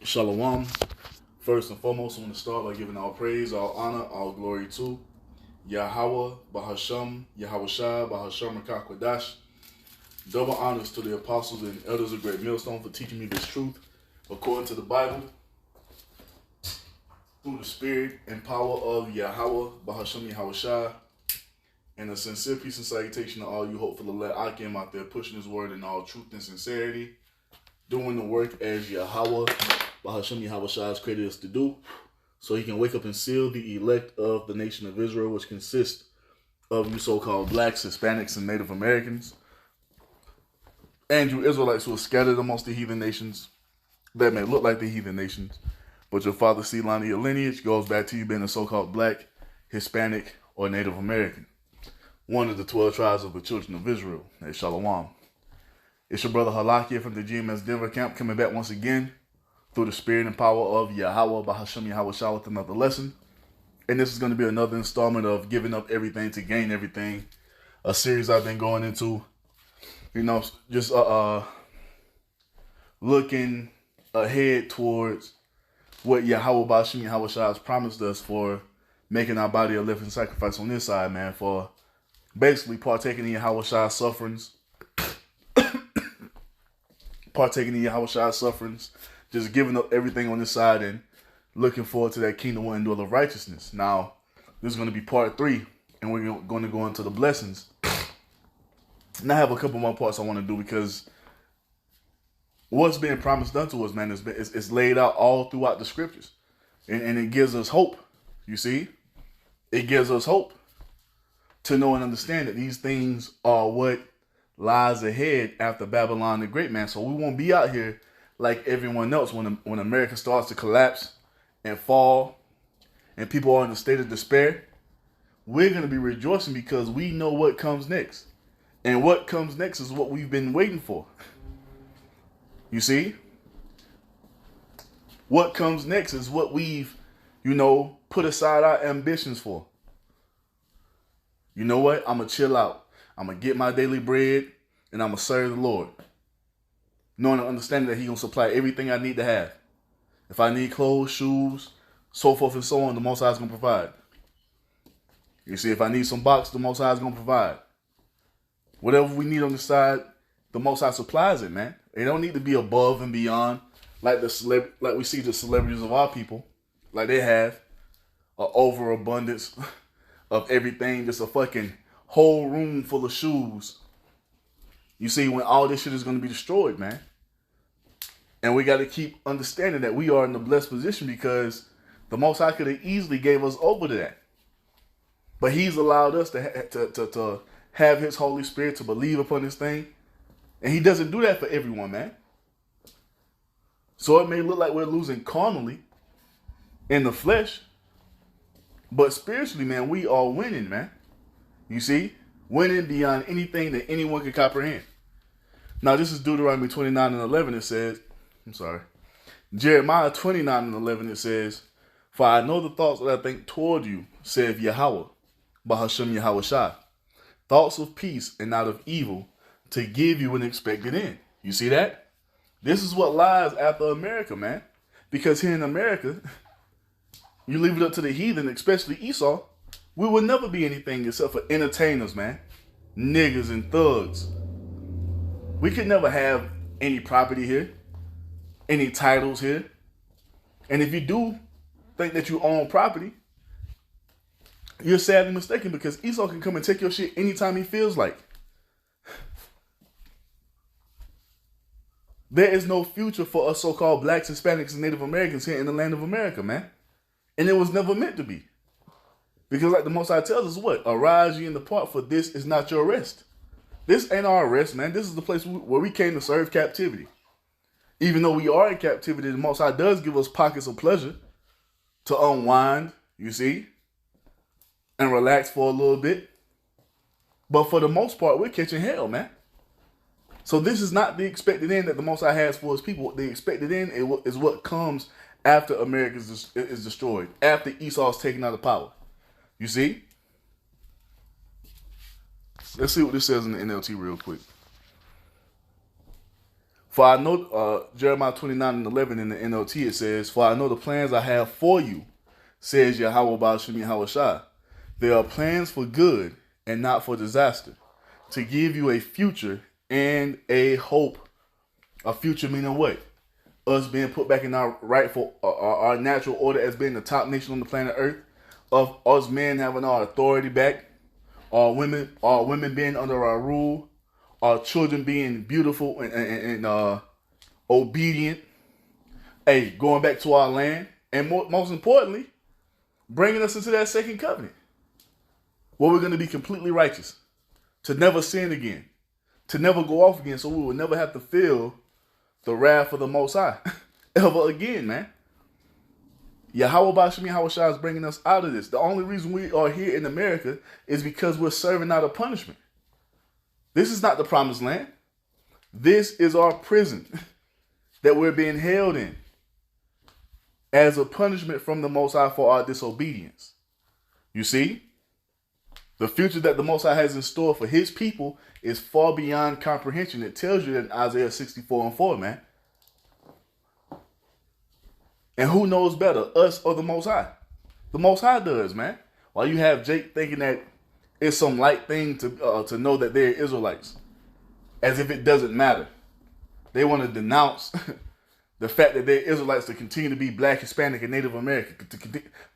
Shalom. First and foremost, I want to start by giving all praise, all honor, all glory to Yahweh, Bahasham, Yahweh Shai, Bahasham Rakakwadash. Double honors to the apostles and elders of Great Millstone for teaching me this truth according to the Bible through the spirit and power of Yahweh, Bahasham, Yahweh Shai. And a sincere peace and salutation to all you hopeful elect Akim out there pushing his word in all truth and sincerity, doing the work as Yahweh, Bahasham Yahweh Shai has created us to do, so he can wake up and seal the elect of the nation of Israel, which consists of you so-called blacks, Hispanics, and Native Americans, and you Israelites who are scattered amongst the heathen nations that may look like the heathen nations, but your father's seed line of your lineage goes back to you being a so-called black, Hispanic, or Native American. One of the 12 tribes of the children of Israel. Hey, Shalom. It's your brother Halak from the GMS Denver camp, coming back once again through the spirit and power of Yahweh, Bahasham Yahweh Shai, with another lesson. And this is going to be another installment of Giving Up Everything to Gain Everything, a series I've been going into, just looking ahead towards what Yahweh, Bahasham Yahweh Shai has promised us for making our body a living sacrifice on this side, man, for basically partaking in Yahweh Shai's sufferings, just giving up everything on this side and looking forward to that kingdom and dwell of righteousness. Now, this is going to be part 3, and we're going to go into the blessings. And I have a couple more parts I want to do because what's being promised unto us, man, it's laid out all throughout the scriptures. And it gives us hope, you see? It gives us hope to know and understand that these things are what lies ahead after Babylon the Great, man. So we won't be out here like everyone else when America starts to collapse and fall and people are in a state of despair. We're going to be rejoicing because we know what comes next. And what comes next is what we've been waiting for. You see? What comes next is what we've, put aside our ambitions for. You know what? I'm going to chill out. I'm going to get my daily bread and I'm going to serve the Lord. Knowing and understanding that he's going to supply everything I need to have. If I need clothes, shoes, so forth and so on, the Most High is going to provide. You see, if I need some box, the Most High is going to provide. Whatever we need on the side, the Most High supplies it, man. It don't need to be above and beyond like we see the celebrities of our people. Like they have an overabundance of everything, just a fucking whole room full of shoes. You see, when all this shit is going to be destroyed, man. And we got to keep understanding that we are in a blessed position because the Most High could have easily gave us over to that. But he's allowed us to have his Holy Spirit to believe upon this thing. And he doesn't do that for everyone, man. So it may look like we're losing carnally in the flesh. But spiritually, man, we are winning, man. You see? Winning beyond anything that anyone can comprehend. Now, this is Deuteronomy 29 and 11. It says, Jeremiah 29 and 11, it says, "For I know the thoughts that I think toward you, saith Yahweh, Bahasham Yahweh Shai, thoughts of peace and not of evil, to give you an expected end." You see that? This is what lies after America, man. Because here in America, you leave it up to the heathen, especially Esau, we will never be anything except for entertainers, man. Niggas and thugs. We could never have any property here, any titles here. And if you do think that you own property, you're sadly mistaken because Esau can come and take your shit anytime he feels like. There is no future for us so-called blacks, Hispanics, and Native Americans here in the land of America, man. And it was never meant to be. Because like the Most High tells us what? Arise ye and depart, for this is not your rest. This ain't our rest, man. This is the place where we came to serve captivity. Even though we are in captivity, the Most High does give us pockets of pleasure to unwind, you see, and relax for a little bit. But for the most part, we're catching hell, man. So this is not the expected end that the Most High has for his people. The expected end is what comes after America is destroyed, after Esau is taken out of power. You see? Let's see what this says in the NLT real quick. For I know, Jeremiah 29:11 in the NLT, it says, "For I know the plans I have for you, says Yahweh Ba'ashim Yahushai. They are plans for good and not for disaster, to give you a future and a hope." A future meaning what? Us being put back in our rightful, our natural order as being the top nation on the planet Earth, of us men having our authority back, our women being under our rule, our children being beautiful and obedient, hey, going back to our land, and most importantly, bringing us into that second covenant, where we're going to be completely righteous, to never sin again, to never go off again, so we will never have to feel the wrath of the Most High ever again, man. Yahweh Ba'ashim Yahushai is bringing us out of this. The only reason we are here in America is because we're serving out a punishment. This is not the promised land. This is our prison that we're being held in as a punishment from the Most High for our disobedience. You see, the future that the Most High has in store for his people is far beyond comprehension. It tells you that in Isaiah 64:4, man. And who knows better, us or the Most High? The Most High does, man. While you have Jake thinking that it's some light thing to know that they're Israelites, as if it doesn't matter. They want to denounce the fact that they're Israelites to continue to be Black, Hispanic, and Native American,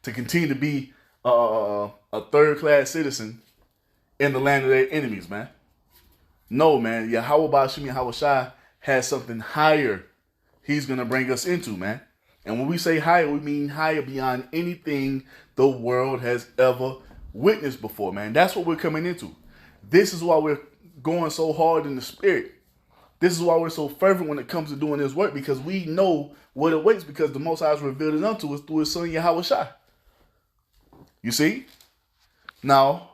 to continue to be a third-class citizen in the land of their enemies, man. No, man. Yahweh Ba'ashim Yahushai has something higher he's going to bring us into, man. And when we say higher, we mean higher beyond anything the world has ever witnessed before, man. That's what we're coming into. This is why we're going so hard in the spirit. This is why we're so fervent when it comes to doing this work, because we know what awaits, because the Most High has revealed it unto us through his son Yahushai. You see? Now,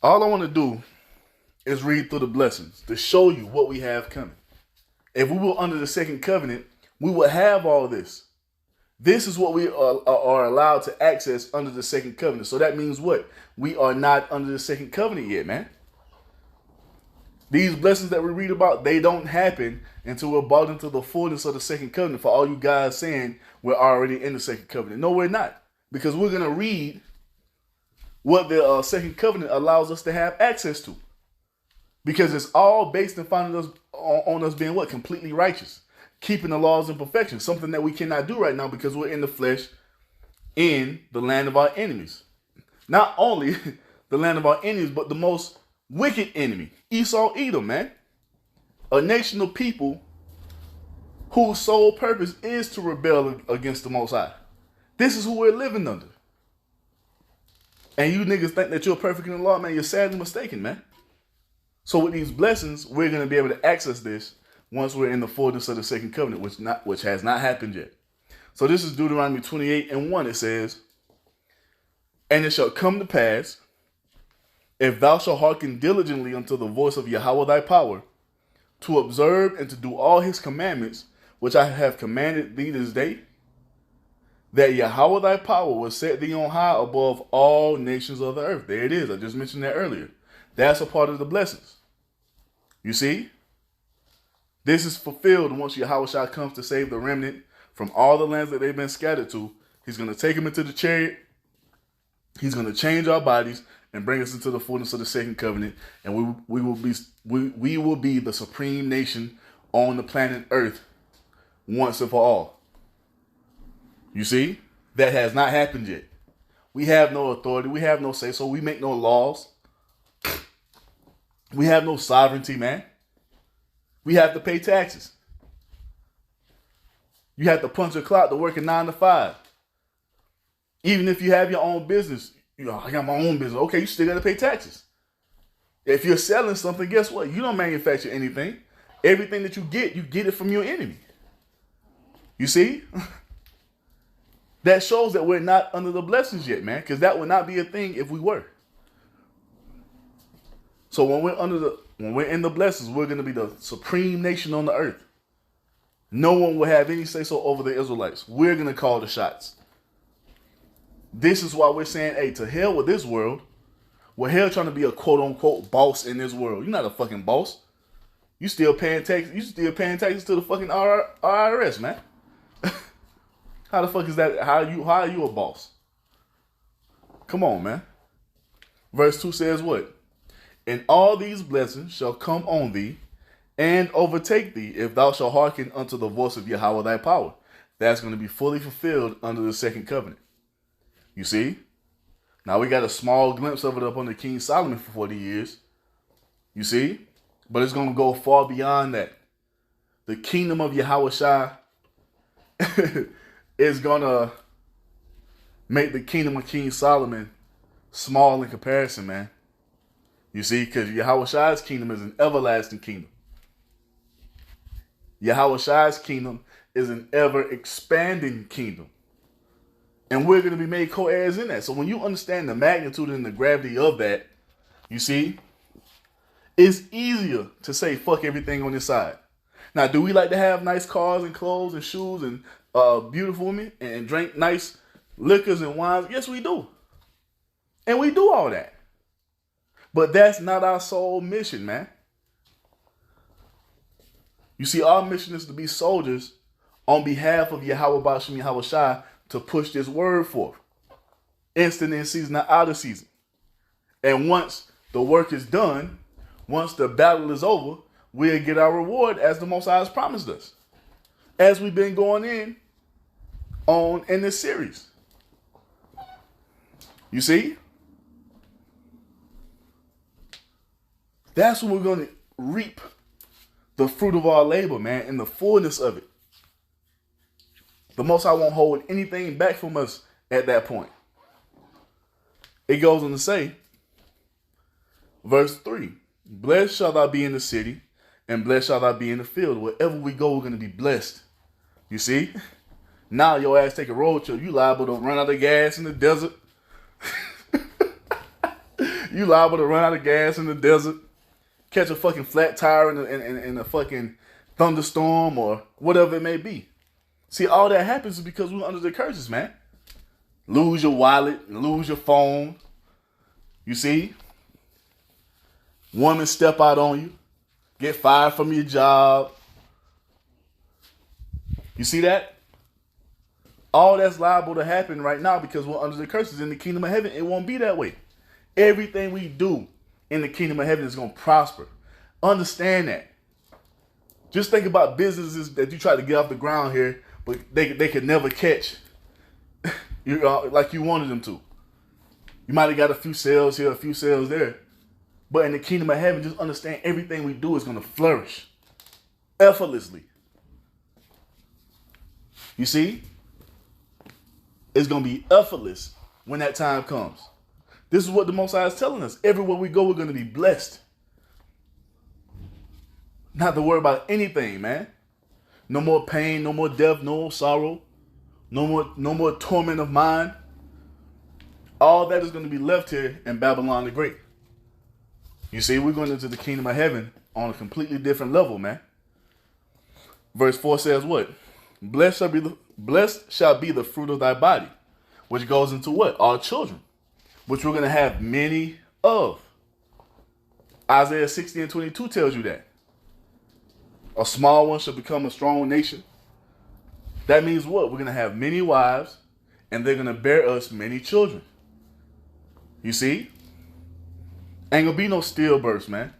all I want to do is read through the blessings to show you what we have coming. If we were under the second covenant, we would have all this. This is what we are allowed to access under the second covenant. So that means what? We are not under the second covenant yet, man. These blessings that we read about, they don't happen until we're brought into the fullness of the second covenant. For all you guys saying we're already in the second covenant. No, we're not. Because we're going to read what the second covenant allows us to have access to. Because it's all based on us being what? Completely righteous. Keeping the laws in perfection. Something that we cannot do right now because we're in the flesh in the land of our enemies. Not only the land of our enemies, but the most wicked enemy. Esau, Edom, man. A nation of people whose sole purpose is to rebel against the Most High. This is who we're living under. And you niggas think that you're perfect in the law, man. You're sadly mistaken, man. So with these blessings, we're going to be able to access this once we're in the fullness of the second covenant, which has not happened yet. So this is Deuteronomy 28:1. It says, "And it shall come to pass, if thou shalt hearken diligently unto the voice of Yahweh thy power, to observe and to do all his commandments, which I have commanded thee this day, that Yahweh thy power will set thee on high above all nations of the earth." There it is. I just mentioned that earlier. That's a part of the blessings. You see? This is fulfilled once Yahweh comes to save the remnant from all the lands that they've been scattered to. He's going to take them into the chariot. He's going to change our bodies and bring us into the fullness of the second covenant. And we will be the supreme nation on the planet Earth once and for all. You see? That has not happened yet. We have no authority. We have no say so. We make no laws. We have no sovereignty, man. We have to pay taxes. You have to punch a clock to work a 9 to 5. Even if you have your own business, I got my own business. Okay, you still got to pay taxes. If you're selling something, guess what? You don't manufacture anything. Everything that you get it from your enemy. You see? That shows that we're not under the blessings yet, man, because that would not be a thing if we were. So when we're in the blessings, we're going to be the supreme nation on the earth. No one will have any say so over the Israelites. We're going to call the shots. This is why we're saying, hey, to hell with this world. We're hell trying to be a quote unquote boss in this world. You're not a fucking boss. You still paying taxes. You still paying taxes to the fucking IRS, man. How the fuck is that? How are you a boss? Come on, man. Verse 2 says what? And all these blessings shall come on thee and overtake thee if thou shalt hearken unto the voice of Yahweh thy power. That's going to be fully fulfilled under the second covenant. You see? Now we got a small glimpse of it up under King Solomon for 40 years. You see? But it's going to go far beyond that. The kingdom of Yahweh Shai is going to make the kingdom of King Solomon small in comparison, man. You see? Because Yahweh Shai's kingdom is an everlasting kingdom. Yahweh Shai's kingdom is an ever-expanding kingdom. And we're going to be made co-heirs in that. So when you understand the magnitude and the gravity of that, you see, it's easier to say fuck everything on this side. Now, do we like to have nice cars and clothes and shoes and beautiful women and drink nice liquors and wines? Yes, we do. And we do all that. But that's not our sole mission, man. You see, our mission is to be soldiers on behalf of Yahweh Ba'ashem Yahweh Shai to push this word forth. Instant in season, not out of season. And once the work is done, once the battle is over, we'll get our reward as the Most High has promised us. As we've been going in this series. You see? That's when we're going to reap the fruit of our labor, man, and the fullness of it. The Most High won't hold anything back from us at that point. It goes on to say, verse 3, blessed shall thou be in the city, and blessed shall thou be in the field. Wherever we go, we're going to be blessed. You see? Now your ass take a road trip, you liable to run out of gas in the desert. You liable to run out of gas in the desert. Catch a fucking flat tire in a fucking thunderstorm or whatever it may be. See, all that happens is because we're under the curses, man. Lose your wallet, lose your phone. You see? Woman step out on you. Get fired from your job. You see that? All that's liable to happen right now because we're under the curses. In the kingdom of heaven, it won't be that way. Everything we do in the kingdom of heaven is going to prosper. Understand that. Just think about businesses that you try to get off the ground here, but they could never catch like you wanted them to. You might have got a few sales here, a few sales there. But in the kingdom of heaven, just understand everything we do is going to flourish effortlessly. You see? It's going to be effortless when that time comes. This is what the Most High is telling us. Everywhere we go, we're going to be blessed. Not to worry about anything, man. No more pain, no more death, no more sorrow, no more torment of mind. All that is going to be left here in Babylon the Great. You see, we're going into the kingdom of heaven on a completely different level, man. Verse 4 says what? Blessed shall be the fruit of thy body, which goes into what? Our children, which we're going to have many of. Isaiah 60 and 22 tells you that. A small one shall become a strong nation. That means what? We're going to have many wives, and they're going to bear us many children. You see? Ain't going to be no stillbirths, man.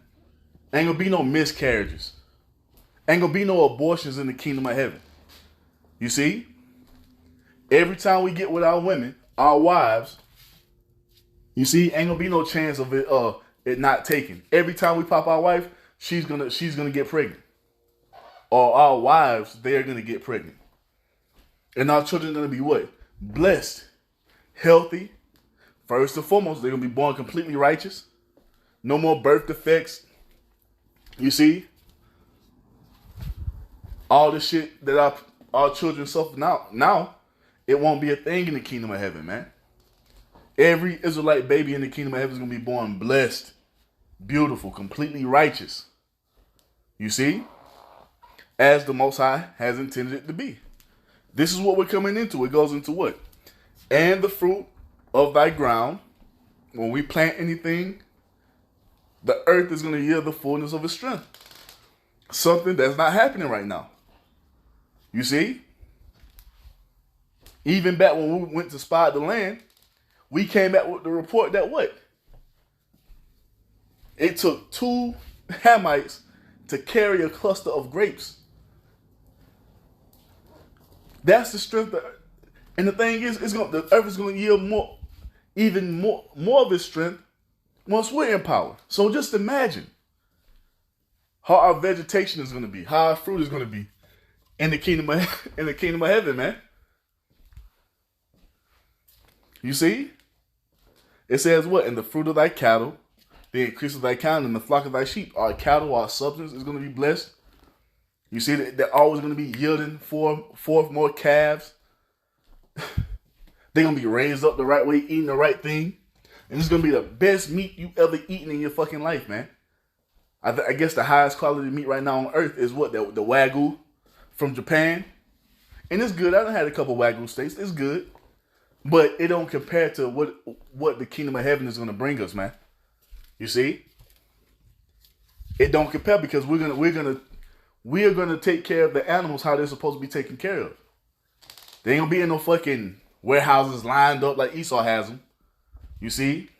Ain't going to be no miscarriages. Ain't going to be no abortions in the kingdom of heaven. You see? Every time we get with our women, our wives, you see, ain't going to be no chance of it not taken. Every time we pop our wife, she's gonna get pregnant. Or our wives, they're going to get pregnant. And our children are going to be what? Blessed. Healthy. First and foremost, they're going to be born completely righteous. No more birth defects. You see? All the shit that our children suffer now, it won't be a thing in the kingdom of heaven, man. Every Israelite baby in the kingdom of heaven is going to be born blessed, beautiful, completely righteous. You see? As the Most High has intended it to be. This is what we're coming into. It goes into what? And the fruit of thy ground. When we plant anything, the earth is going to yield the fullness of its strength. Something that's not happening right now. You see? Even back when we went to spy the land, we came back with the report that what? It took 2 Hamites to carry a cluster of grapes. That's the strength. And the thing is, the earth is going to yield even more of its strength once we're in power. So just imagine how our vegetation is going to be, how our fruit is going to be in the kingdom of heaven, man. You see? It says what? In the fruit of thy cattle, the increase of thy cattle, and the flock of thy sheep. Our cattle, our substance is going to be blessed. You see, they're always going to be yielding forth more calves. They're going to be raised up the right way, eating the right thing. And it's going to be the best meat you ever eaten in your fucking life, man. I guess the highest quality meat right now on earth is what? The Wagyu from Japan. And it's good. I done had a couple Wagyu steaks. It's good. But it don't compare to what the kingdom of heaven is going to bring us, man. You see? It don't compare because we're gonna take care of the animals how they're supposed to be taken care of. They ain't gonna be in no fucking warehouses lined up like Esau has them. You see?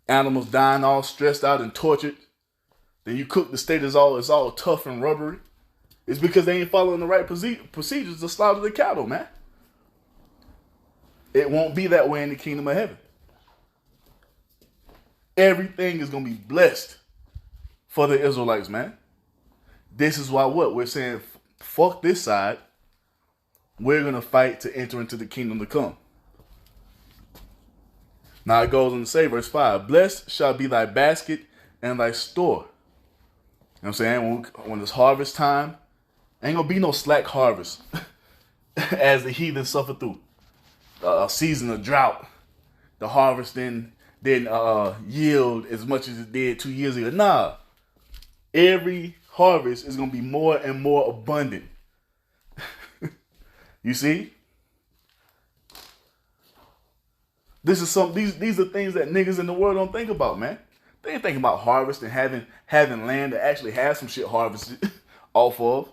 Animals dying all stressed out and tortured. Then you cook the steak, it's all tough and rubbery. It's because they ain't following the right procedures to slaughter the cattle, man. It won't be that way in the kingdom of heaven. Everything is going to be blessed for the Israelites, man. This is why what? We're saying, fuck this side. We're going to fight to enter into the kingdom to come. Now it goes on to say, verse 5, blessed shall be thy basket and thy store. You know what I'm saying? When it's harvest time, ain't going to be no slack harvest as the heathen suffer through. A season of drought, the harvest didn't yield as much as it did 2 years ago. Nah, every harvest is going to be more and more abundant. You see? These are things that niggas in the world don't think about, man. They ain't thinking about harvest and having land that actually has some shit harvested off of.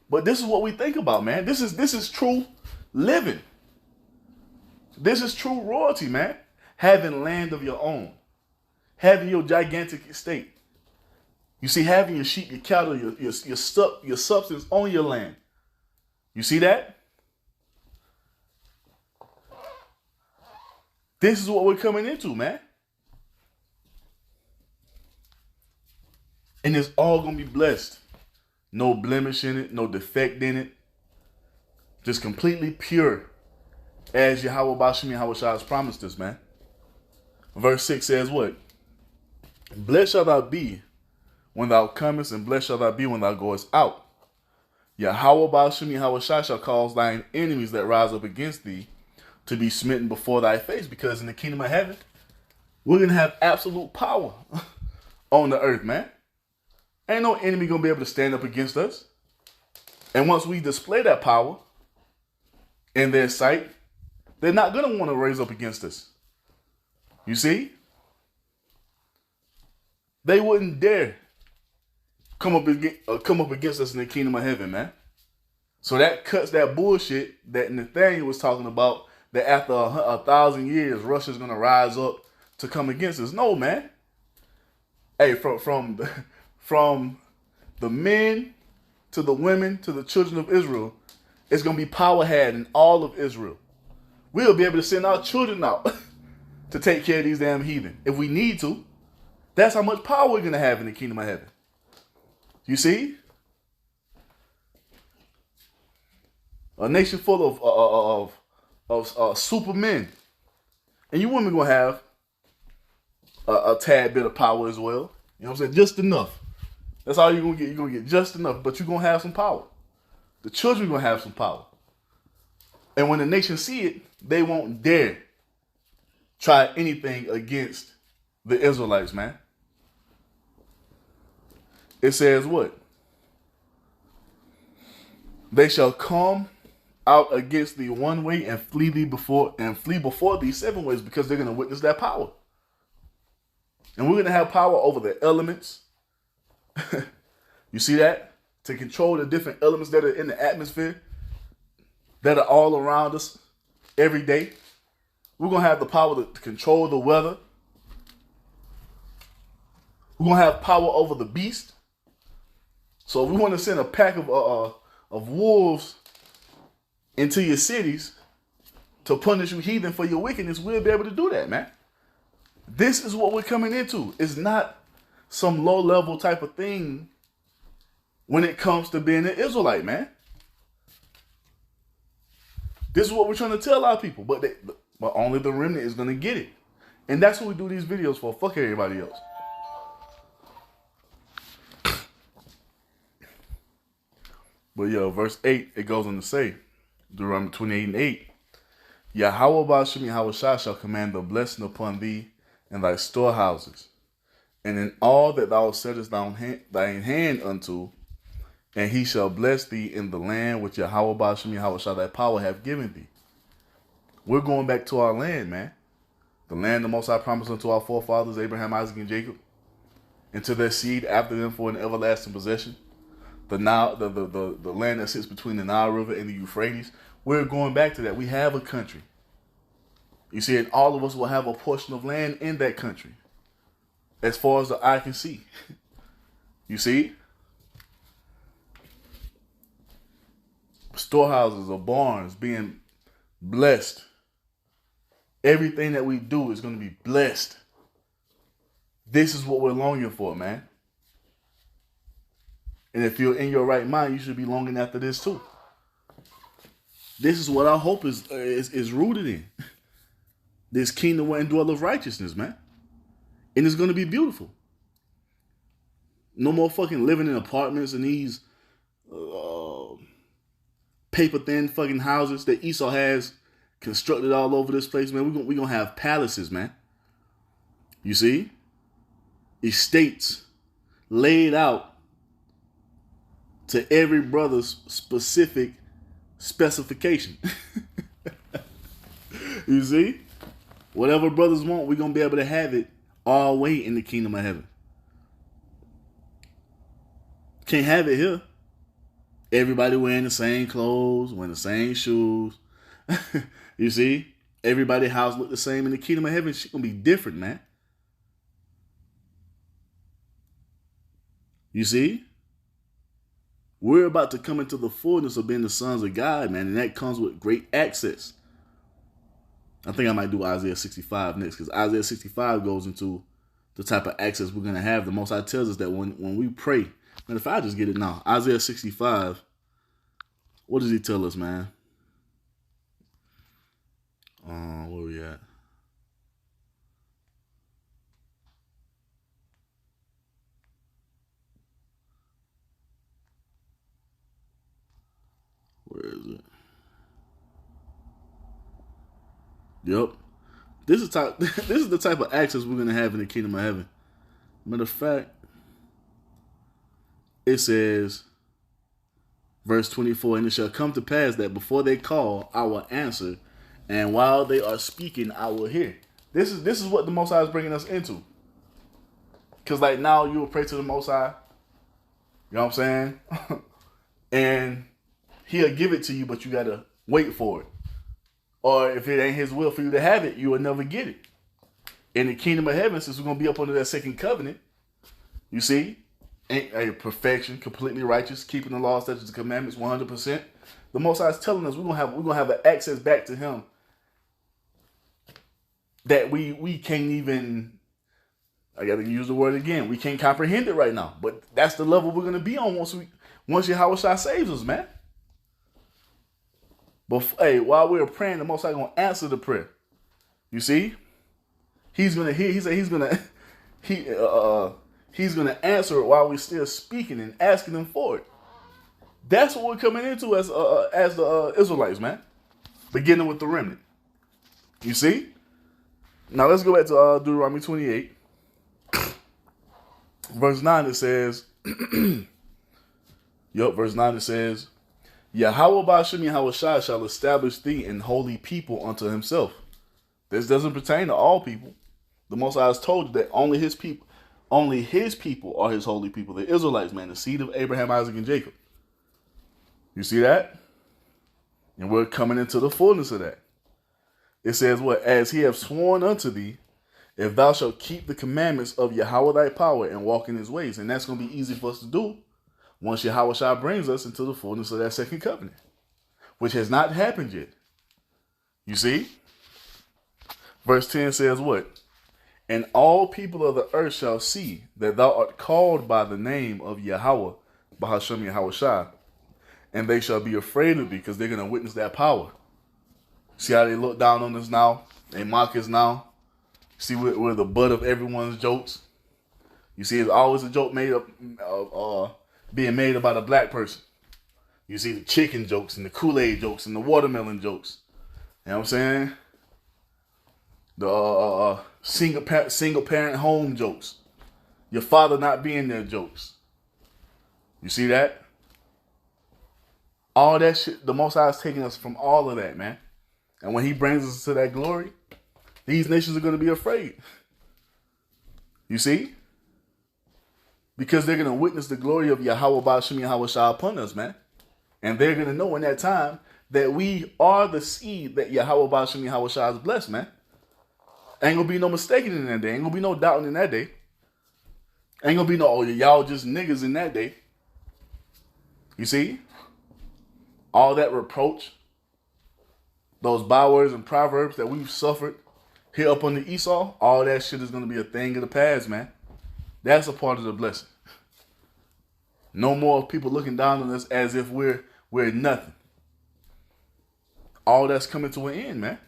But this is what we think about, man. This is true living. This is true royalty, man. Having land of your own. Having your gigantic estate. You see, having your sheep, your cattle, your substance on your land. You see that? This is what we're coming into, man. And it's all going to be blessed. No blemish in it, no defect in it. Just completely pure. As Yahweh Bashim Yahweh Shah has promised us, man. Verse 6 says what? Blessed shalt thou be when thou comest, and blessed shalt thou be when thou goest out. Yahweh Bashim Yahweh Shah shall cause thine enemies that rise up against thee to be smitten before thy face. Because in the kingdom of heaven, we're going to have absolute power on the earth, man. Ain't no enemy going to be able to stand up against us. And once we display that power in their sight, they're not going to want to raise up against us. You see? They wouldn't dare come up against us in the kingdom of heaven, man. So that cuts that bullshit that Nathaniel was talking about, that after 1,000 years, Russia's going to rise up to come against us. No, man. Hey, from the men to the women to the children of Israel, it's going to be power had in all of Israel. We'll be able to send our children out to take care of these damn heathen if we need to. That's how much power we're going to have in the kingdom of heaven. You see? A nation full of supermen. And you women going to have a tad bit of power as well. You know what I'm saying? Just enough. That's all you're going to get. You're going to get just enough, but you're going to have some power. The children are going to have some power. And when the nation see it, they won't dare try anything against the Israelites, man. It says what? They shall come out against thee one way and flee before thee 7 ways, because they're going to witness that power. And we're going to have power over the elements. You see that? To control the different elements that are in the atmosphere, that are all around us every day. We're going to have the power to control the weather. We're going to have power over the beast. So if we want to send a pack of wolves into your cities to punish you heathen for your wickedness, we'll be able to do that, man. This is what we're coming into. It's not some low-level type of thing when it comes to being an Israelite, man. This is what we're trying to tell our people, but only the remnant is going to get it. And that's what we do these videos for. Fuck everybody else. But yo, verse 8, it goes on to say, Deuteronomy 28:8, Yahweh Ba'ashim Yahweh shall command the blessing upon thee and thy storehouses, and in all that thou settest thine hand unto, and he shall bless thee in the land which Yahweh Ba'ashim Yahweh shall thy power have given thee. We're going back to our land, man. The land the Most High promised unto our forefathers, Abraham, Isaac, and Jacob, and to their seed after them for an everlasting possession. The land that sits between the Nile River and the Euphrates. We're going back to that. We have a country. You see, and all of us will have a portion of land in that country, as far as the eye can see. You see? Storehouses or barns being blessed. Everything that we do is going to be blessed. This is what we're longing for, man. And if you're in your right mind, you should be longing after this too. This is what our hope is rooted in. This kingdom where indwelleth righteousness, man. And it's going to be beautiful. No more fucking living in apartments and these paper thin fucking houses that Esau has constructed all over this place, man. We're gonna have palaces, man. You see? Estates laid out to every brother's specific specification. You see? Whatever brothers want, we're going to be able to have it all way in the kingdom of heaven. Can't have it here. Everybody wearing the same clothes, wearing the same shoes. You see? Everybody's house look the same. In the kingdom of heaven, shit going to be different, man. You see? We're about to come into the fullness of being the sons of God, man. And that comes with great access. I think I might do Isaiah 65 next, because Isaiah 65 goes into the type of access we're going to have. The Most High tells us that when we pray, and if I just get it now, Isaiah 65, what does he tell us, man? Where we at? Where is it? Yep. This is the type of access we're gonna have in the kingdom of heaven. Matter of fact, it says, verse 24, and it shall come to pass that before they call, I will answer, and while they are speaking, I will hear. This is what the Most High is bringing us into. Because like now you will pray to the Most High. You know what I'm saying? And he'll give it to you, but you got to wait for it. Or if it ain't his will for you to have it, you will never get it. In the kingdom of heaven, since we're going to be up under that second covenant, you see, ain't a perfection, completely righteous, keeping the law, statutes, and commandments 100%. The Most High is telling us we're gonna have an access back to him that we can't even, I got to use the word again, we can't comprehend it right now. But that's the level we're going to be on once Yahweh Shai saves us, man. But hey, while we're praying, the Most High going to answer the prayer. You see? He's going to hear, he's going to answer it while we're still speaking and asking him for it. That's what we're coming into as the Israelites, man. Beginning with the remnant. You see? Now let's go back to Deuteronomy 28. Verse 9 it says, verse 9 it says, Yahweh Ba'ashim Yahweh Shai shall establish thee in holy people unto himself. This doesn't pertain to all people. The Most High has told you that only his people, Only his people are his holy people, the Israelites, man, the seed of Abraham, Isaac, and Jacob. You see that? And we're coming into the fullness of that. It says what? As he hath sworn unto thee, if thou shalt keep the commandments of Yahweh thy power and walk in his ways. And that's going to be easy for us to do once Yahweh Shai brings us into the fullness of that second covenant, which has not happened yet. You see? Verse 10 says what? And all people of the earth shall see that thou art called by the name of Yahweh, Bahashem Yahweh Shai, and they shall be afraid of thee, because they're going to witness that power. See how they look down on us now? They mock us now. See, we're the butt of everyone's jokes. You see, it's always a joke made up, being made about a black person. You see the chicken jokes and the Kool-Aid jokes and the watermelon jokes. You know what I'm saying? The single parent home jokes. Your father not being there jokes. You see that? All that shit, the Most High is taking us from all of that, man. And when he brings us to that glory, these nations are going to be afraid. You see? Because they're going to witness the glory of Yahweh Ba'ashem Yahweh Shai upon us, man. And they're going to know in that time that we are the seed that Yahweh Ba'ashem Yahweh Shai has blessed, man. Ain't going to be no mistaking in that day. Ain't going to be no doubting in that day. Ain't going to be no, oh, y'all just niggas in that day. You see? All that reproach, those bywords and proverbs that we've suffered here up on the Esau, all that shit is going to be a thing of the past, man. That's a part of the blessing. No more people looking down on us as if we're nothing. All that's coming to an end, man.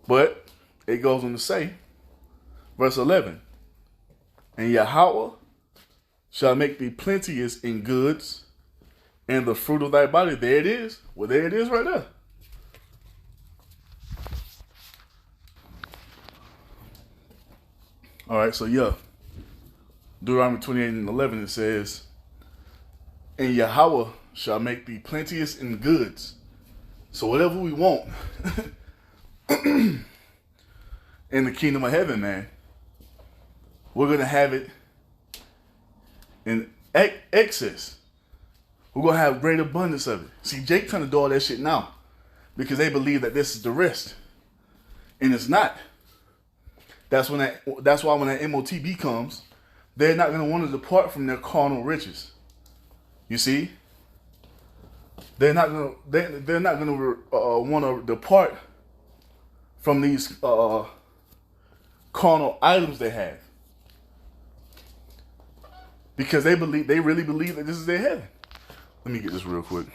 But it goes on to say, verse 11, and Yahweh shall make thee plenteous in goods, and the fruit of thy body. There it is. Well, there it is right there. All right, so yeah. Deuteronomy 28 and 11, it says, and Yahweh shall make thee plenteous in goods. So whatever we want in the kingdom of heaven, man, we're going to have it in excess. We're going to have great abundance of it. See, Jake trying to do all that shit now because they believe that this is the rest. And it's not. That's why when that MOTB comes, they're not going to want to depart from their carnal riches. You see? They're not going to want to depart from these carnal items they have. Because they really believe that this is their heaven. Let me get this real quick.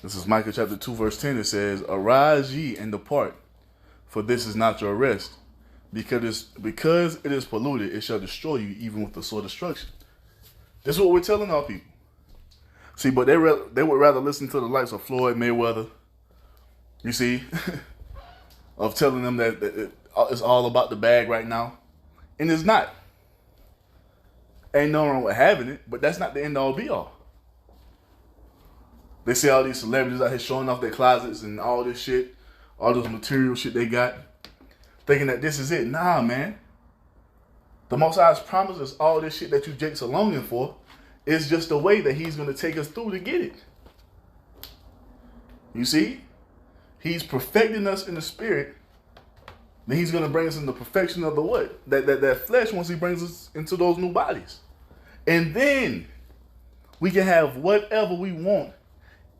This is Micah chapter 2, verse 10. It says, arise ye and depart, for this is not your rest. Because it is polluted, it shall destroy you even with the sword of destruction. This is what we're telling our people. See, but they would rather listen to the likes of Floyd Mayweather, you see, of telling them that it's all about the bag right now. And it's not. Ain't nothing wrong with having it, but that's not the end all be all. They see all these celebrities out here showing off their closets and all this shit, all this material shit they got, thinking that this is it. Nah, man. The Most High's promised us all this shit that you jakes are longing for. It's just the way that he's going to take us through to get it. You see? He's perfecting us in the spirit. Then he's going to bring us in the perfection of the what? That flesh once he brings us into those new bodies. And then we can have whatever we want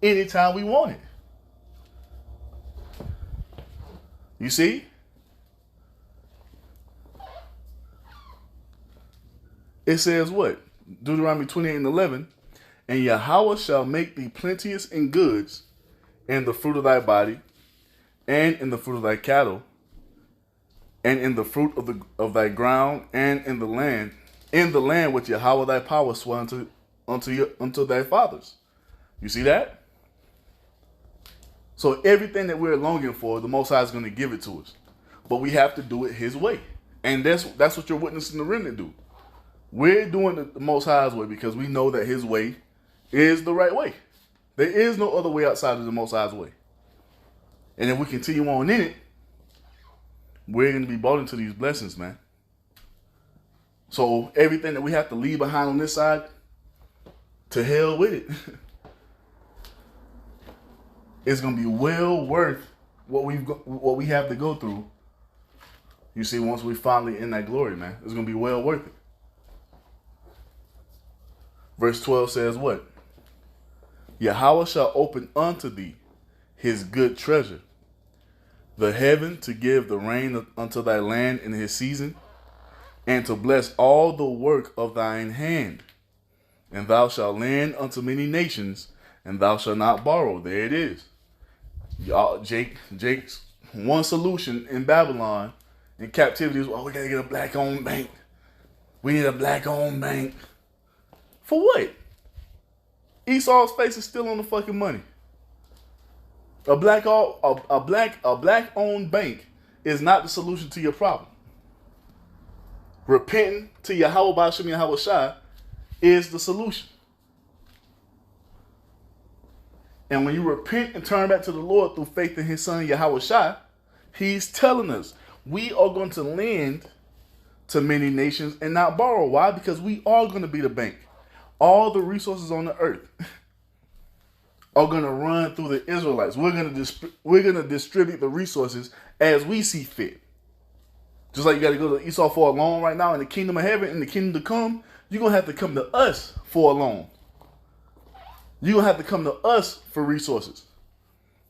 anytime we want it. You see? It says what? Deuteronomy 28 and 11. And Yahweh shall make thee plenteous in goods, and the fruit of thy body, and in the fruit of thy cattle, and in the fruit of thy ground, and in the land which Yahweh thy power swore unto thy fathers. You see that? So everything that we're longing for, the Most High is going to give it to us. But we have to do it his way. And that's what you're witnessing the remnant do. We're doing it the Most High's way because we know that his way is the right way. There is no other way outside of the Most High's way. And if we continue on in it, we're going to be brought into these blessings, man. So everything that we have to leave behind on this side, to hell with it. It's going to be well worth what we have to go through. You see, once we finally in that glory, man, it's going to be well worth it. Verse 12 says what? Yahweh shall open unto thee his good treasure, the heaven to give the rain unto thy land in his season, and to bless all the work of thine hand. And thou shalt lend unto many nations, and thou shalt not borrow. There it is. Y'all, Jake's one solution in Babylon in captivity is, we gotta get a black-owned bank. We need a black-owned bank. For what? Esau's face is still on the fucking money. A black-owned bank is not the solution to your problem. Repenting to Yahweh Ba'ashem Yahweh Shai is the solution. And when you repent and turn back to the Lord through faith in his son Yahweh Shai, he's telling us we are going to lend to many nations and not borrow. Why? Because we are going to be the bank. All the resources on the earth are going to run through the Israelites. We're going to distribute the resources as we see fit. Just like you got to go to Esau for a loan right now in the kingdom of heaven, in the kingdom to come, you're going to have to come to us for a loan. You're going to have to come to us for resources.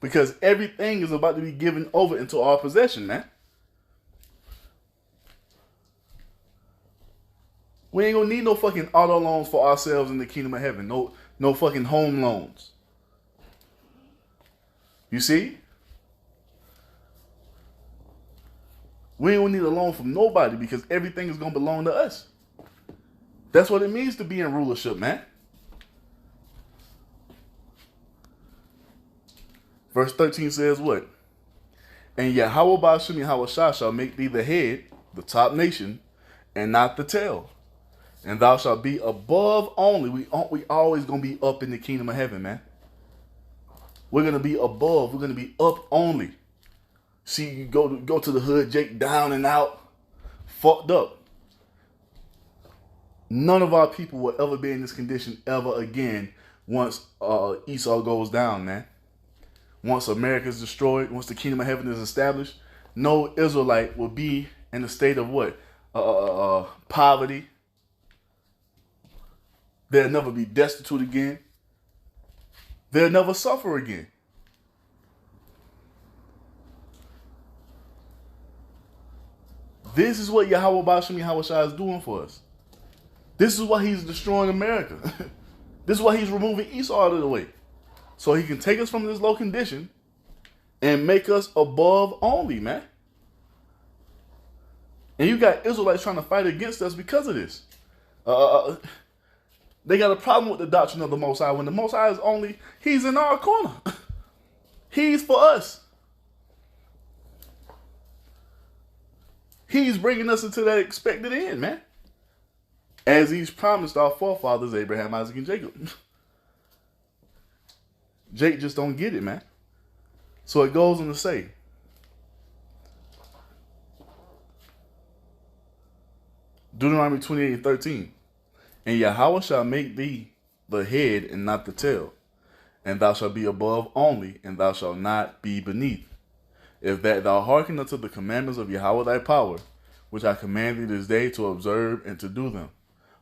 Because everything is about to be given over into our possession, man. We ain't going to need no fucking auto loans for ourselves in the kingdom of heaven. No fucking home loans. You see? We ain't going to need a loan from nobody because everything is going to belong to us. That's what it means to be in rulership, man. Verse 13 says what? And Yahweh Ba'ashem Yahweh Shai shall make thee the head, the top nation, and not the tail. And thou shalt be above only. We always going to be up in the kingdom of heaven, man. We're going to be above. We're going to be up only. See, you go to the hood, Jake, down and out, fucked up. None of our people will ever be in this condition ever again once Esau goes down, man. Once America is destroyed, once the kingdom of heaven is established, no Israelite will be in a state of what? Poverty. They'll never be destitute again. They'll never suffer again. This is what Yahweh Ba'ashem Yahweh Shai is doing for us. This is why he's destroying America. This is why he's removing Esau out of the way. So he can take us from this low condition and make us above only, man. And you got Israelites trying to fight against us because of this. They got a problem with the doctrine of the Most High. When the Most High is only, he's in our corner. He's for us. He's bringing us into that expected end, man. As he's promised our forefathers, Abraham, Isaac, and Jacob. Jake just don't get it, man. So it goes on to say, Deuteronomy 28:13, and Yahweh shall make thee the head and not the tail, and thou shalt be above only, and thou shalt not be beneath. If that thou hearken unto the commandments of Yahweh thy power, which I command thee this day to observe and to do them.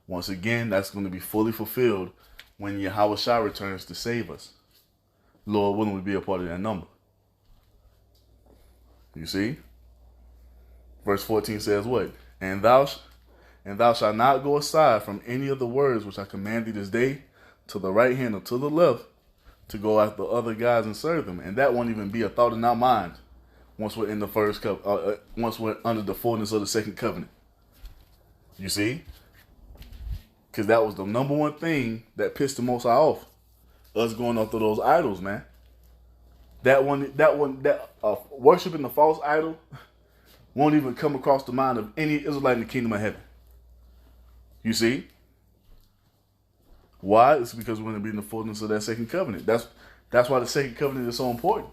Once again, that's going to be fully fulfilled when Yahweh Shai returns to save us. Lord willing, we be a part of that number. You see? Verse 14 says what? And thou shalt not go aside from any of the words which I command thee this day, to the right hand or to the left, to go after other gods and serve them. And that won't even be a thought in our mind once we're in the first once we're under the fullness of the second covenant. You see? Because that was the number one thing that pissed the Most High off. Us going after those idols, man. That worshiping the false idol won't even come across the mind of any Israelite in the kingdom of heaven. You see? Why? It's because we're going to be in the fullness of that second covenant. That's why the second covenant is so important.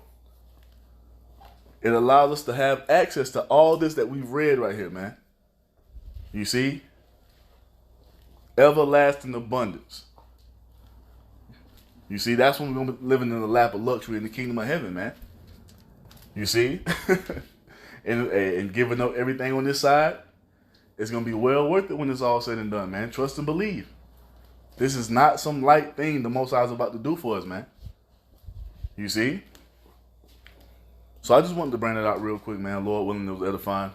It allows us to have access to all this that we've read right here, man. You see? Everlasting abundance. You see, that's when we're going to be living in the lap of luxury in the kingdom of heaven, man. You see? and giving up everything on this side, it's going to be well worth it when it's all said and done, man. Trust and believe. This is not some light thing the Most High is about to do for us, man. You see? So I just wanted to bring it out real quick, man. Lord willing, it was edifying.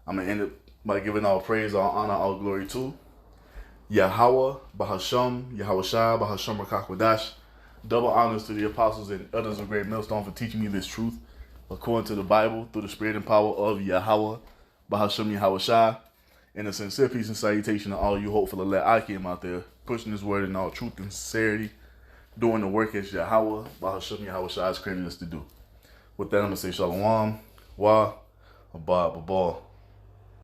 I'm going to end it by giving all praise, all honor, all glory to Yahweh, Bahasham, Yahweh Shai, Bahasham Rakakwadash. Double honors to the apostles and others of Great Millstone for teaching me this truth according to the Bible through the spirit and power of Yahweh, Bahasham, Yahweh Shai. And a sincere peace and salutation to all you hopeful elect I came out there pushing this word in all truth and sincerity, doing the work as Yahweh, Bahasham, Yahweh Shai is creating us to do. With that, I'm going to say Shalom, Wa, Abba, Babal.